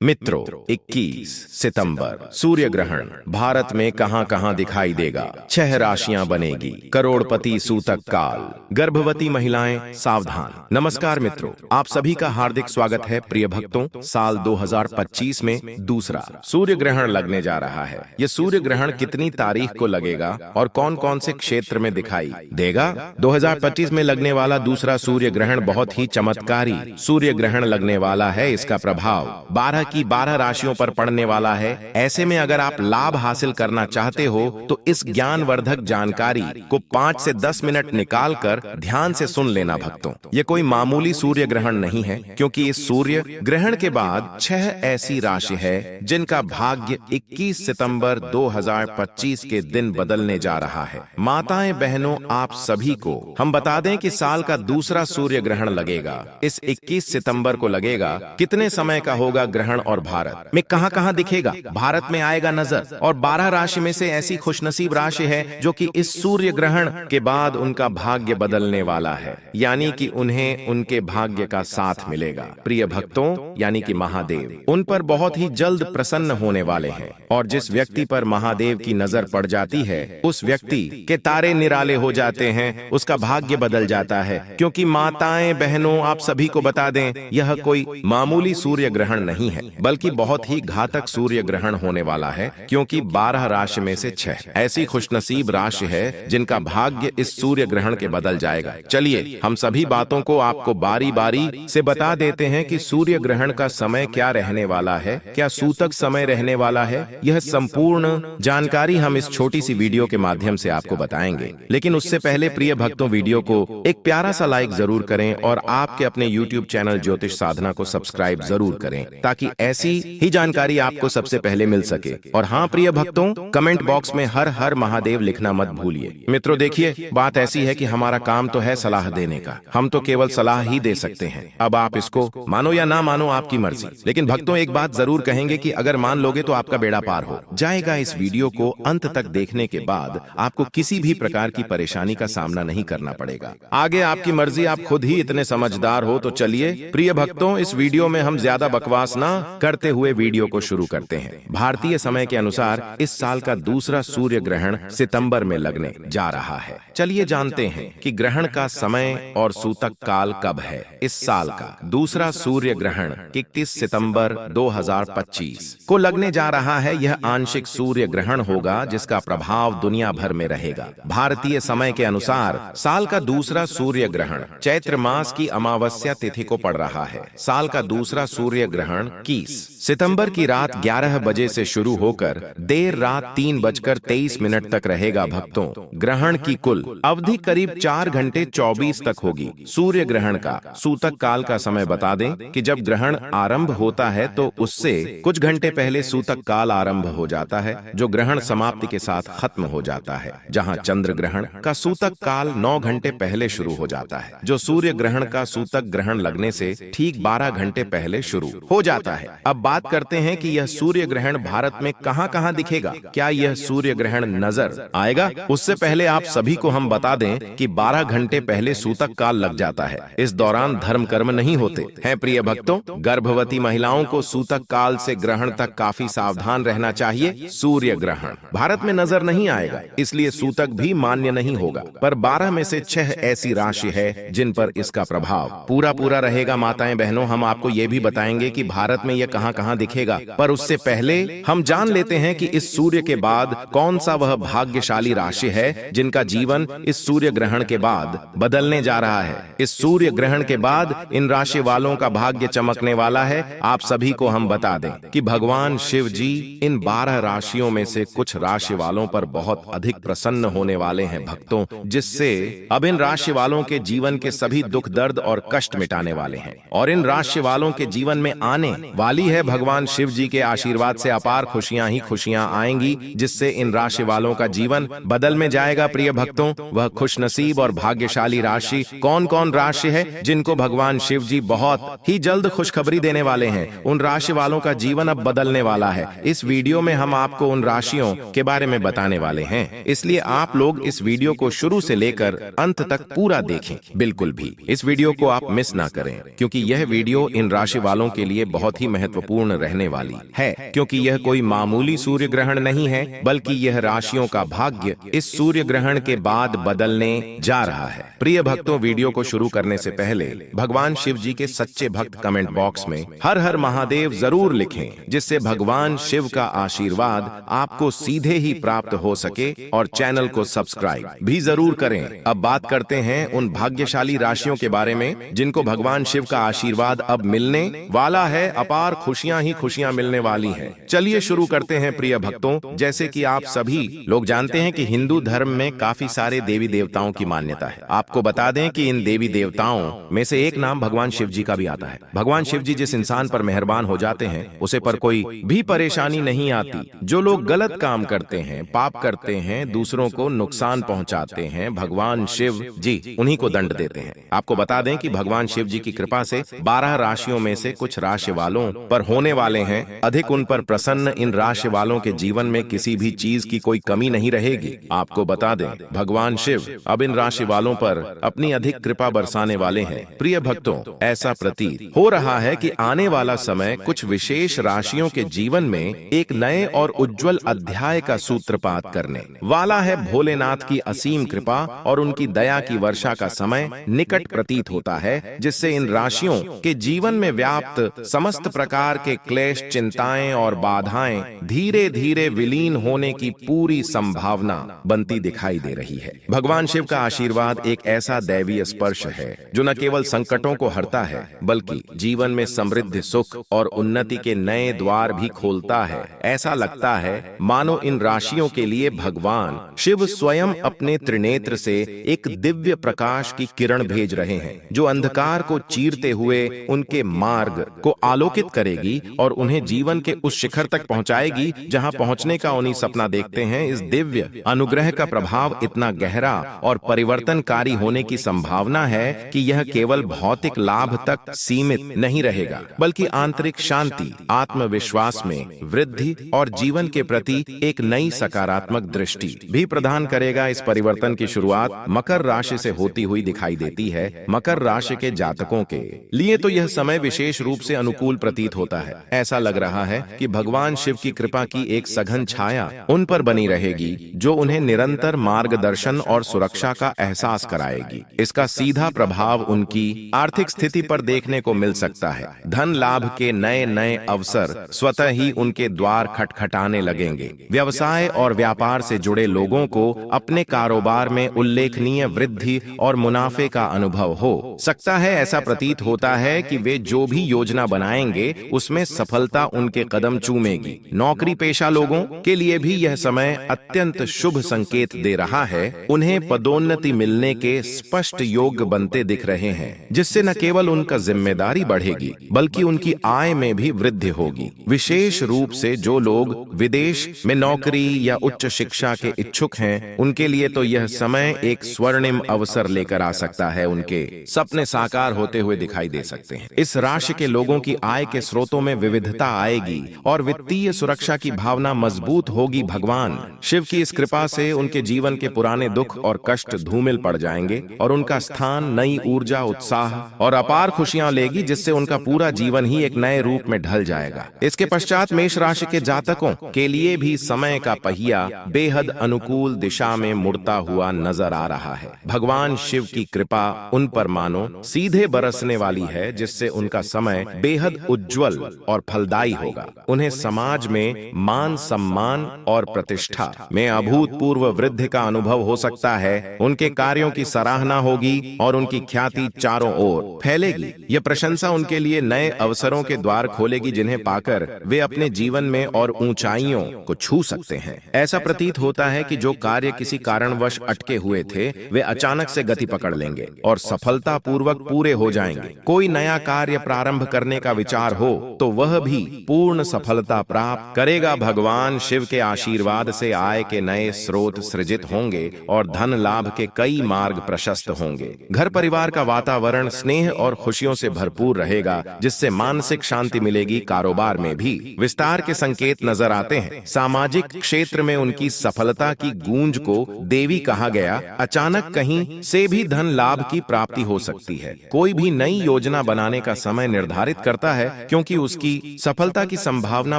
मित्रों, 21 सितंबर सूर्य ग्रहण भारत में कहां कहां दिखाई देगा। 6 राशियां बनेगी। करोड़पति सूतक काल, गर्भवती महिलाएं सावधान। नमस्कार मित्रों, आप सभी का हार्दिक स्वागत है। प्रिय भक्तों, साल 2025 में दूसरा सूर्य ग्रहण लगने जा रहा है। यह सूर्य ग्रहण कितनी तारीख को लगेगा और कौन कौन से क्षेत्र में दिखाई देगा? 2025 में लगने वाला दूसरा सूर्य ग्रहण बहुत ही चमत्कारी सूर्य ग्रहण लगने वाला है। इसका प्रभाव 12 की 12 राशियों पर पड़ने वाला है। ऐसे में अगर आप लाभ हासिल करना चाहते हो तो इस ज्ञानवर्धक जानकारी को 5 से 10 मिनट निकालकर ध्यान से सुन लेना भक्तों। ये कोई मामूली सूर्य ग्रहण नहीं है, क्योंकि इस सूर्य ग्रहण के बाद 6 ऐसी राशि है जिनका भाग्य 21 सितंबर 2025 के दिन बदलने जा रहा है। माताएं बहनों, आप सभी को हम बता दें कि साल का दूसरा सूर्य ग्रहण लगेगा। इस 21 सितंबर को लगेगा। कितने समय का होगा ग्रहण और भारत में कहां कहां दिखेगा? भारत में आएगा नजर। और 12 राशि में से ऐसी खुशनसीब राशि है जो कि इस सूर्य ग्रहण के बाद उनका भाग्य बदलने वाला है, यानी कि उन्हें उनके भाग्य का साथ मिलेगा। प्रिय भक्तों, यानी कि महादेव उन पर बहुत ही जल्द प्रसन्न होने वाले हैं। और जिस व्यक्ति पर महादेव की नजर पड़ जाती है, उस व्यक्ति के तारे निराले हो जाते हैं, उसका भाग्य बदल जाता है। क्योंकि माताएं बहनों, आप सभी को बता दें, यह कोई मामूली सूर्य ग्रहण नहीं है, बल्कि बहुत ही घातक सूर्य ग्रहण होने वाला है। क्योंकि 12 राशि में से 6 ऐसी खुशनसीब राशि है जिनका भाग्य इस सूर्य ग्रहण के बदल जाएगा। चलिए हम सभी बातों को आपको बारी बारी से बता देते हैं कि सूर्य ग्रहण का समय क्या रहने वाला है, क्या सूतक समय रहने वाला है। यह संपूर्ण जानकारी हम इस छोटी सी वीडियो के माध्यम से आपको बताएंगे। लेकिन उससे पहले प्रिय भक्तों, वीडियो को एक प्यारा सा लाइक जरूर करें और आपके अपने YouTube चैनल ज्योतिष साधना को सब्सक्राइब जरूर करें, ताकि ऐसी ही जानकारी आपको सबसे पहले मिल सके। और हाँ प्रिय भक्तों, कमेंट बॉक्स में हर हर महादेव लिखना मत भूलिए। मित्रों देखिए, बात ऐसी है कि हमारा काम तो है सलाह देने का, हम तो केवल सलाह ही दे सकते हैं। अब आप इसको मानो या ना मानो, आपकी मर्जी। लेकिन भक्तों, एक बात जरूर कहेंगे कि अगर मान लोगे तो आपका बेड़ा पार हो जाएगा। इस वीडियो को अंत तक देखने के बाद आपको किसी भी प्रकार की परेशानी का सामना नहीं करना पड़ेगा। आगे आपकी मर्जी, आप खुद ही इतने समझदार हो। तो चलिए प्रिय भक्तों, इस वीडियो में हम ज्यादा बकवास ना करते हुए वीडियो को शुरू करते हैं। भारतीय समय के अनुसार इस साल का दूसरा सूर्य ग्रहण सितंबर में लगने जा रहा है। चलिए जानते हैं कि ग्रहण का समय और सूतक काल कब है। इस साल का दूसरा सूर्य ग्रहण 31 सितंबर 2025 को लगने जा रहा है। यह आंशिक सूर्य ग्रहण होगा जिसका प्रभाव दुनिया भर में रहेगा। भारतीय समय के अनुसार साल का दूसरा सूर्य ग्रहण चैत्र मास की अमावस्या तिथि को पड़ रहा है। साल का दूसरा सूर्य ग्रहण 21 सितंबर की रात 11 बजे से शुरू होकर देर रात 3:23 तक रहेगा। भक्तों, ग्रहण की कुल अवधि करीब 4 घंटे 24 तक होगी। सूर्य ग्रहण का सूतक काल का समय बता दें कि जब ग्रहण आरंभ होता है तो उससे कुछ घंटे पहले सूतक काल आरंभ हो जाता है, जो ग्रहण समाप्ति के साथ खत्म हो जाता है। जहां चंद्र ग्रहण का सूतक काल 9 घंटे पहले शुरू हो जाता है, जो सूर्य ग्रहण का सूतक ग्रहण लगने से ठीक 12 घंटे पहले शुरू हो जाता है। अब बात करते हैं कि यह सूर्य ग्रहण भारत में कहां कहां दिखेगा। क्या यह सूर्य ग्रहण नजर आएगा? उससे पहले आप सभी को हम बता दें कि 12 घंटे पहले सूतक काल लग जाता है। इस दौरान धर्म कर्म नहीं होते हैं। प्रिय भक्तों, गर्भवती महिलाओं को सूतक काल से ग्रहण तक काफी सावधान रहना चाहिए। सूर्य ग्रहण भारत में नजर नहीं आएगा, इसलिए सूतक भी मान्य नहीं होगा। पर 12 में से 6 ऐसी राशि है जिन पर इसका प्रभाव पूरा रहेगा। माताएं बहनों, हम आपको ये भी बताएंगे कि भारत में यह कहां कहां दिखेगा। पर उससे पहले हम जान लेते हैं कि इस सूर्य के बाद कौन सा वह भाग्यशाली राशि है जिनका जीवन इस सूर्य ग्रहण के बाद बदलने जा रहा है। इस सूर्य ग्रहण के बाद इन राशि वालों का भाग्य चमकने वाला है। आप सभी को हम बता दें कि भगवान शिव जी इन 12 राशियों में से कुछ राशि वालों पर बहुत अधिक प्रसन्न होने वाले हैं भक्तों, जिससे अब इन राशि वालों के जीवन के सभी दुख दर्द और कष्ट मिटाने वाले हैं। और इन राशि वालों के जीवन में आने वाली है भगवान शिव जी के आशीर्वाद से अपार खुशियां ही खुशियां आएंगी, जिससे इन राशि वालों का जीवन बदल में जाएगा। प्रिय भक्तों, वह खुशनसीब और भाग्यशाली राशि कौन कौन राशि है जिनको भगवान शिव जी बहुत ही जल्द खुशखबरी देने वाले हैं। उन राशि वालों का जीवन अब बदलने वाला है। इस वीडियो में हम आपको उन राशियों के बारे में बताने वाले हैं, इसलिए आप लोग इस वीडियो को शुरू से लेकर अंत तक पूरा देखें। बिल्कुल भी इस वीडियो को आप मिस ना करें, क्योंकि यह वीडियो इन राशि वालों के लिए बहुत ही महत्वपूर्ण रहने वाली है, क्योंकि यह कोई मामूली सूर्य ग्रहण नहीं है, बल्कि यह राशियों का भाग्य इस सूर्य ग्रहण के बाद बदलने जा रहा है। प्रिय भक्तों, वीडियो को शुरू करने से पहले भगवान शिव जी के सच्चे भक्त कमेंट बॉक्स में हर हर महादेव जरूर लिखें, जिससे भगवान शिव का आशीर्वाद आपको सीधे ही प्राप्त हो सके, और चैनल को सब्सक्राइब भी जरूर करें। अब बात करते हैं उन भाग्यशाली राशियों के बारे में जिनको भगवान शिव का आशीर्वाद अब मिलने वाला है। अपार खुशियां ही खुशियां मिलने वाली हैं। चलिए शुरू करते हैं प्रिय भक्तों। जैसे कि आप सभी लोग जानते हैं कि हिंदू धर्म में काफी सारे देवी देवताओं की मान्यता है। आपको बता दें कि इन देवी देवताओं में से एक नाम भगवान शिव जी का भी आता है। भगवान शिव जी जिस इंसान पर मेहरबान हो जाते हैं, उसे पर कोई भी परेशानी नहीं आती। जो लोग गलत काम करते हैं, पाप करते हैं, दूसरों को नुकसान पहुंचाते हैं, भगवान शिव जी उन्हीं को दंड देते हैं। आपको बता दें कि भगवान शिव जी की कृपा से 12 राशियों में से कुछ राशि वालों पर होने वाले हैं अधिक उन पर प्रसन्न। इन राशि वालों के जीवन में किसी भी चीज की कोई कमी नहीं रहेगी। आपको बता दें, भगवान शिव अब इन राशि वालों पर अपनी अधिक कृपा बरसाने वाले हैं। प्रिय भक्तों, ऐसा प्रतीत हो रहा है कि आने वाला समय कुछ विशेष राशियों के जीवन में एक नए और उज्जवल अध्याय का सूत्रपात करने वाला है। भोलेनाथ की असीम कृपा और उनकी दया की वर्षा का समय निकट प्रतीत होता है, जिससे इन राशियों के जीवन में व्याप्त समस्त प्रकार के क्लेश, चिंताएं और बाधाएं धीरे धीरे विलीन होने की पूरी संभावना बनती दिखाई दे रही है। भगवान शिव का आशीर्वाद एक ऐसा दैवीय स्पर्श है जो न केवल संकटों को हरता है, बल्कि जीवन में समृद्धि, सुख और उन्नति के नए द्वार भी खोलता है। ऐसा लगता है मानो इन राशियों के लिए भगवान शिव स्वयं अपने त्रिनेत्र से एक दिव्य प्रकाश की किरण भेज रहे हैं, जो अंधकार को चीरते हुए उनके मार्ग को आलोकित करेगी और उन्हें जीवन के उस शिखर तक पहुंचाएगी जहां पहुंचने का उन्हीं सपना देखते हैं। इस दिव्य अनुग्रह का प्रभाव इतना गहरा और परिवर्तनकारी होने की संभावना है कि यह केवल भौतिक लाभ तक सीमित नहीं रहेगा, बल्कि आंतरिक शांति, आत्मविश्वास में वृद्धि और जीवन के प्रति एक नई सकारात्मक दृष्टि भी प्रदान करेगा। इस परिवर्तन की शुरुआत मकर राशि से होती हुई दिखाई देती है। मकर राशि के जातकों के लिए तो यह समय विशेष रूप से अनुकूल प्रतीत होता है। ऐसा लग रहा है कि भगवान शिव की कृपा की एक सघन छाया उन पर बनी रहेगी, जो उन्हें निरंतर मार्गदर्शन और सुरक्षा का एहसास कराएगी। इसका सीधा प्रभाव उनकी आर्थिक स्थिति पर देखने को मिल सकता है। धन लाभ के नए नए अवसर स्वतः ही उनके द्वार खटखटाने लगेंगे। व्यवसाय और व्यापार से जुड़े लोगों को अपने कारोबार में उल्लेखनीय वृद्धि और मुनाफे का अनुभव हो सकता है। ऐसा प्रतीत होता है कि वे जो भी योजना बनाएंगे उसमें सफलता उनके कदम चूमेगी। नौकरी पेशा लोगों के लिए भी यह समय अत्यंत शुभ संकेत दे रहा है। उन्हें पदोन्नति मिलने के स्पष्ट योग बनते दिख रहे हैं, जिससे न केवल उनका जिम्मेदारी बढ़ेगी, बल्कि उनकी आय में भी वृद्धि होगी। विशेष रूप से जो लोग विदेश में नौकरी या उच्च शिक्षा के इच्छुक हैं, उनके लिए तो यह समय एक स्वर्णिम अवसर लेकर आ सकता है। उनके सपने साकार होते हुए दिखाई दे सकते हैं। इस राशि के लोगों की आय के स्रोतों में विविधता आएगी और वित्तीय सुरक्षा की भावना मजबूत होगी। भगवान शिव की इस कृपा से उनके जीवन के पुराने दुख और कष्ट धूमिल पड़ जाएंगे और उनका स्थान नई ऊर्जा, उत्साह और अपार खुशियां लेगी, जिससे उनका पूरा जीवन ही एक नए रूप में ढल जाएगा। इसके पश्चात मेष राशि के जातकों के लिए भी समय का पहिया बेहद अनुकूल दिशा में मुड़ता हुआ नजर आ रहा है। भगवान शिव की कृपा उन पर मानो सीधे बरसने वाली है, जिससे उनका समय बेहद उज्जवल और फलदायी होगा। उन्हें समाज में मान, सम्मान और प्रतिष्ठा में अभूतपूर्व वृद्धि का अनुभव हो सकता है। उनके कार्यों की सराहना होगी और उनकी ख्याति चारों ओर फैलेगी। यह प्रशंसा उनके लिए नए अवसरों के द्वार खोलेगी, जिन्हें पाकर वे अपने जीवन में और ऊंचाइयों को छू सकते हैं। ऐसा प्रतीत होता है कि जो कार्य किसी कारणवश अटके हुए थे, वे अचानक से गति पकड़ लेंगे और सफलता पूर्वक पूरे हो जाएंगे। कोई नया कार्य प्रारंभ करने का विचार हो तो वह भी पूर्ण सफलता प्राप्त करेगा। भगवान शिव के आशीर्वाद से आय के नए स्रोत सृजित होंगे और धन लाभ के कई मार्ग प्रशस्त होंगे। घर परिवार का वातावरण स्नेह और खुशियों से भरपूर रहेगा, जिससे मानसिक शांति मिलेगी। कारोबार में भी विस्तार के संकेत नजर आते हैं। सामाजिक क्षेत्र में उनकी सफलता की गूंज को देवी कहा गया। अचानक कहीं से भी धन लाभ की प्राप्ति हो सकती है। कोई भी नई योजना बनाने का समय निर्धारित करता है क्योंकि उसकी सफलता की संभावना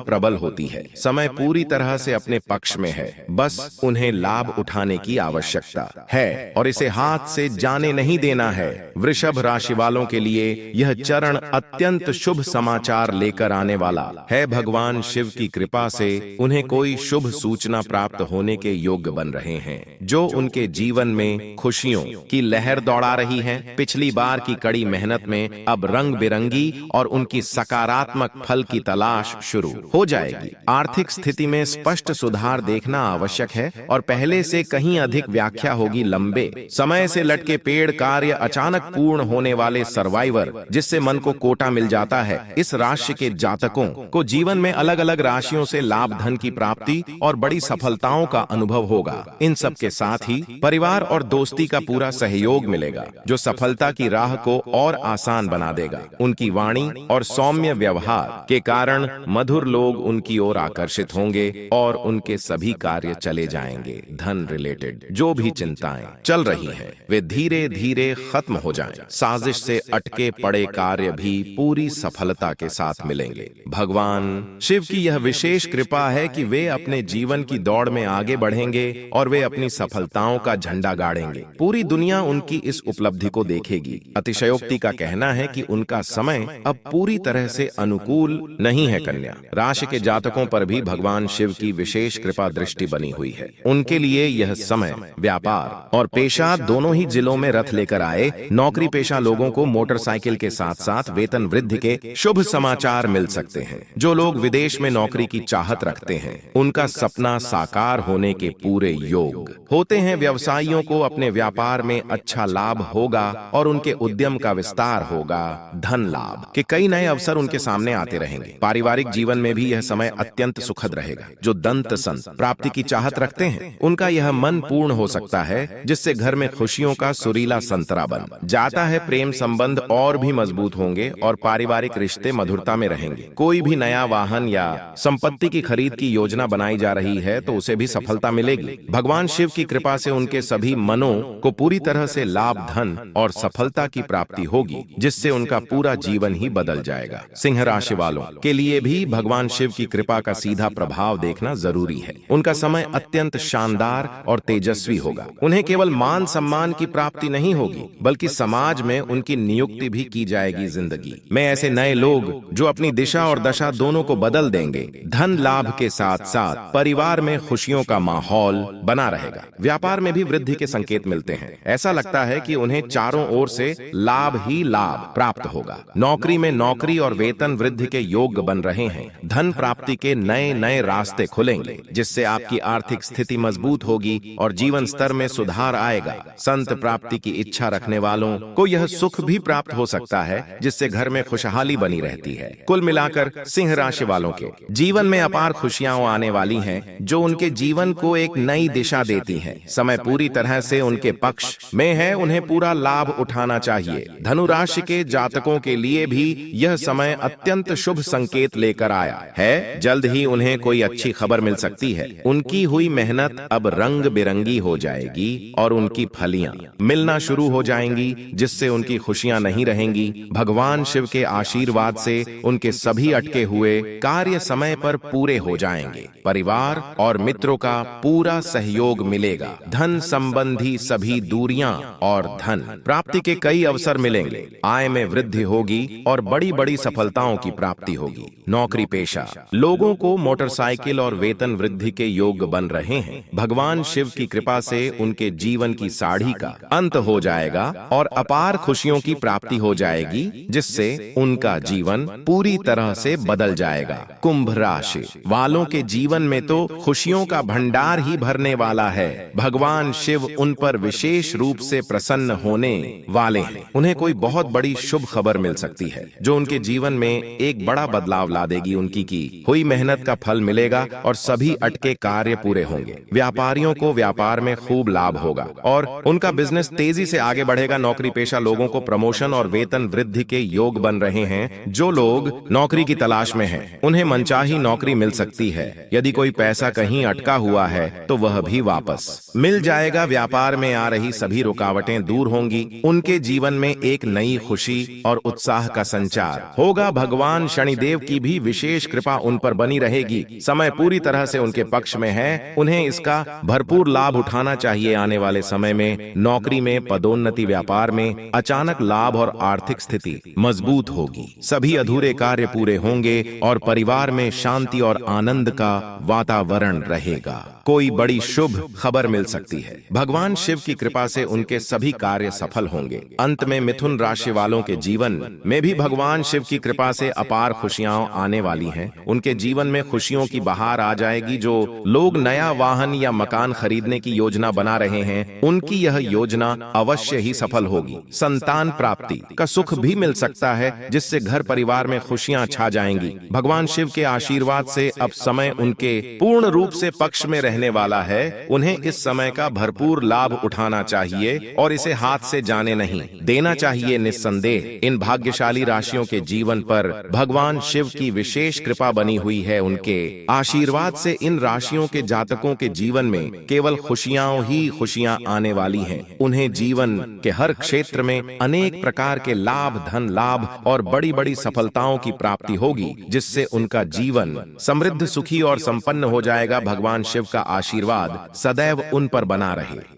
प्रबल होती है। समय पूरी तरह से अपने पक्ष में है, बस उन्हें लाभ उठाने की आवश्यकता है और इसे हाथ से जाने नहीं देना है। वृषभ राशि वालों के लिए यह चरण अत्यंत शुभ समाचार लेकर आने वाला है। भगवान शिव की कृपा से उन्हें कोई शुभ सूचना प्राप्त होने के योग्य बन रहे हैं, जो उनके जीवन में खुशियों की लहर दौड़ा रही है। पिछली बार की कड़ी मेहनत में अब रंग बिरंगी और उनकी सकारात्मक फल की तलाश शुरू हो जाएगी। आर्थिक स्थिति में स्पष्ट सुधार देखना आवश्यक है और पहले से कहीं अधिक व्याख्या होगी। लंबे समय से लटके पेड़ कार्य अचानक पूर्ण होने वाले सर्वाइवर, जिससे मन को कोटा मिल जाता है। इस राशि के जातकों को जीवन में अलग अलग राशियों से लाभ, धन की प्राप्ति और बड़ी सफलताओं का अनुभव होगा। इन सब के साथ ही परिवार और दोस्ती का पूरा सहयोग मिलेगा, जो सफलता की राह को और आसान बना देगा। उनकी वाणी और सौम्य व्यवहार के कारण मधुर लोग उनकी ओर आकर्षित होंगे और उनके सभी कार्य चले जाएंगे। धन रिलेटेड जो भी चिंताएं चल रही हैं, वे धीरे धीरे खत्म हो जाएं। साजिश से अटके पड़े कार्य भी पूरी सफलता के साथ मिलेंगे। भगवान शिव की यह विशेष कृपा है कि वे अपने जीवन की दौड़ में आगे बढ़ेंगे और वे अपनी सफलताओं का झंडा गाड़ेंगे। पूरी दुनिया उनकी इस उपलब्धि को देखेगी। अतिशयोक्ति का कहना है कि उनका समय अब पूरी तरह से अनुकूल नहीं है। कन्या राशि के जातकों पर भी भगवान शिव की विशेष कृपा दृष्टि बनी हुई है। उनके लिए यह समय व्यापार और पेशा दोनों ही जिलों में रथ लेकर आए। नौकरी पेशा लोगों को मोटरसाइकिल के साथ साथ वेतन वृद्धि के शुभ समाचार मिल सकते हैं। जो लोग विदेश में नौकरी की चाहत रखते हैं, उनका सपना साकार होने के पूरे योग होते हैं। व्यवसायियों को अपने व्यापार में अच्छा लाभ होगा और उनके उद्यम का विस्तार होगा। धन लाभ के कई नए अवसर उनके सामने आते रहेंगे। पारिवारिक जीवन में भी यह समय अत्यंत सुखद रहेगा। जो दंत संत प्राप्ति की चाहत रखते हैं, उनका यह मन पूर्ण हो सकता है, जिससे घर में खुशियों का सुरीला संतरा बन जाता है। प्रेम संबंध और भी मजबूत होंगे और पारिवारिक रिश्ते मधुरता में रहेंगे। कोई भी नया वाहन या संपत्ति की खरीद की योजना बनाई जा रही है तो उसे भी सफलता मिलेगी। भगवान शिव की कृपा से उनके सभी मनों को पूरी तरह से लाभ, धन और सफलता की प्राप्ति होगी, जिससे उनका पूरा जीवन ही बदल जाएगा। सिंह राशि वालों के लिए भी भगवान शिव की कृपा का सीधा प्रभाव देखना जरूरी है। उनका समय अत्यंत शानदार और तेजस्वी होगा। उन्हें केवल मान सम्मान की प्राप्ति नहीं होगी, बल्कि समाज में उनकी नियुक्ति भी की जाएगी। जिंदगी में ऐसे नए लोग जो अपनी दिशा और दशा दोनों को बदल देंगे। धन लाभ के साथ साथ परिवार में खुशियों का माहौल बना रहेगा। व्यापार में भी वृद्धि के संकेत मिलते हैं। ऐसा लगता है कि उन्हें चारों ओर से लाभ ही लाभ प्राप्त होगा। नौकरी में नौकरी और वेतन वृद्धि के योग बन रहे हैं। धन प्राप्ति के नए नए रास्ते खुलेंगे, जिससे आपकी आर्थिक स्थिति मजबूत होगी और जीवन स्तर में सुधार आएगा। संत प्राप्ति की इच्छा रखने वालों को यह सुख भी प्राप्त हो सकता है, जिससे घर में खुशहाली बनी रहती है। कुल मिलाकर सिंह राशि वालों के जीवन में अपार खुशियां आने वाली हैं, जो उनके जीवन को एक नई दिशा देती हैं। समय पूरी तरह से उनके पक्ष में है, उन्हें पूरा लाभ उठाना चाहिए। धनु राशि के जातकों के लिए भी यह समय अत्यंत शुभ संकेत लेकर आया है। जल्द ही उन्हें कोई अच्छी खबर मिल सकती है। उनकी हुई मेहनत अब रंग बिरंगी हो जाएगी और उनकी फलियां मिलना शुरू हो जाएंगी, जिससे उनकी खुशियां नहीं रहेंगी। भगवान शिव के आशीर्वाद से उनके सभी अटके हुए कार्य समय पर पूरे हो जाएंगे। परिवार और मित्रों का पूरा सहयोग मिलेगा। धन संबंधी सभी दूरियां और धन प्राप्ति के कई अवसर मिलेंगे। आय में वृद्धि होगी और बड़ी बड़ी सफलताओं की प्राप्ति होगी। नौकरी पेशा लोगों को मोटरसाइकिल और वेतन वृद्धि के योग बन रहे हैं। भगवान शिव की कृपा से उनके जीवन की साढ़ी का अंत हो जाएगा और अपार खुशियों की प्राप्ति हो जाएगी, जिससे उनका जीवन पूरी तरह से बदल जाएगा। कुंभ राशि वालों के जीवन में तो खुशियों का भंडार ही भरने वाला है। भगवान शिव उन पर विशेष रूप से प्रसन्न होने वाले हैं। उन्हें कोई बहुत बड़ी शुभ खबर मिल सकती है, जो उनके जीवन में एक बड़ा बदलाव ला देगी। उनकी की हुई मेहनत का फल मिलेगा और सभी अटके कार्य पूरे होंगे। व्यापारियों को व्यापार में खूब लाभ होगा और उनका बिजनेस तेजी से आगे बढ़ेगा। नौकरी पेशा लोगों को प्रमोशन और वेतन वृद्धि के योग बन रहे हैं। जो लोग नौकरी की तलाश में हैं, उन्हें मनचाही नौकरी मिल सकती है। यदि कोई पैसा कहीं अटका हुआ है तो वह भी वापस मिल जाएगा। व्यापार में आ रही सभी रुकावटें दूर होंगी। उनके जीवन में एक नई खुशी और उत्साह का संचार हो होगा भगवान शनिदेव की भी विशेष कृपा उन पर बनी रहेगी। समय पूरी तरह से उनके पक्ष में है, उन्हें इसका भरपूर लाभ उठाना चाहिए। आने वाले समय में नौकरी में पदोन्नति, व्यापार में अचानक लाभ और आर्थिक स्थिति मजबूत होगी। सभी अधूरे कार्य पूरे होंगे और परिवार में शांति और आनंद का वातावरण रहेगा। कोई बड़ी शुभ खबर मिल सकती है। भगवान शिव की कृपा से उनके सभी कार्य सफल होंगे। अंत में मिथुन राशि वालों के जीवन में भी भगवान शिव की कृपा से अपार खुशियां आने वाली हैं। उनके जीवन में खुशियों की बहार आ जाएगी। जो लोग नया वाहन या मकान खरीदने की योजना बना रहे हैं, उनकी यह योजना अवश्य ही सफल होगी। संतान प्राप्ति का सुख भी मिल सकता है, जिससे घर परिवार में खुशियां छा जाएंगी। भगवान शिव के आशीर्वाद से अब समय उनके पूर्ण रूप से पक्ष में रहने वाला है। उन्हें इस समय का भरपूर लाभ उठाना चाहिए और इसे हाथ से जाने नहीं देना चाहिए। निस्संदेह इन भाग्यशाली राशियों के जीवन पर भगवान शिव की विशेष कृपा बनी हुई है। उनके आशीर्वाद से इन राशियों के जातकों के जीवन में केवल खुशियां ही खुशियां आने वाली हैं। उन्हें जीवन के हर क्षेत्र में अनेक प्रकार के लाभ, धन लाभ और बड़ी बड़ी सफलताओं की प्राप्ति होगी, जिससे उनका जीवन समृद्ध, सुखी और संपन्न हो जाएगा। भगवान शिव का आशीर्वाद सदैव उन पर बना रहे।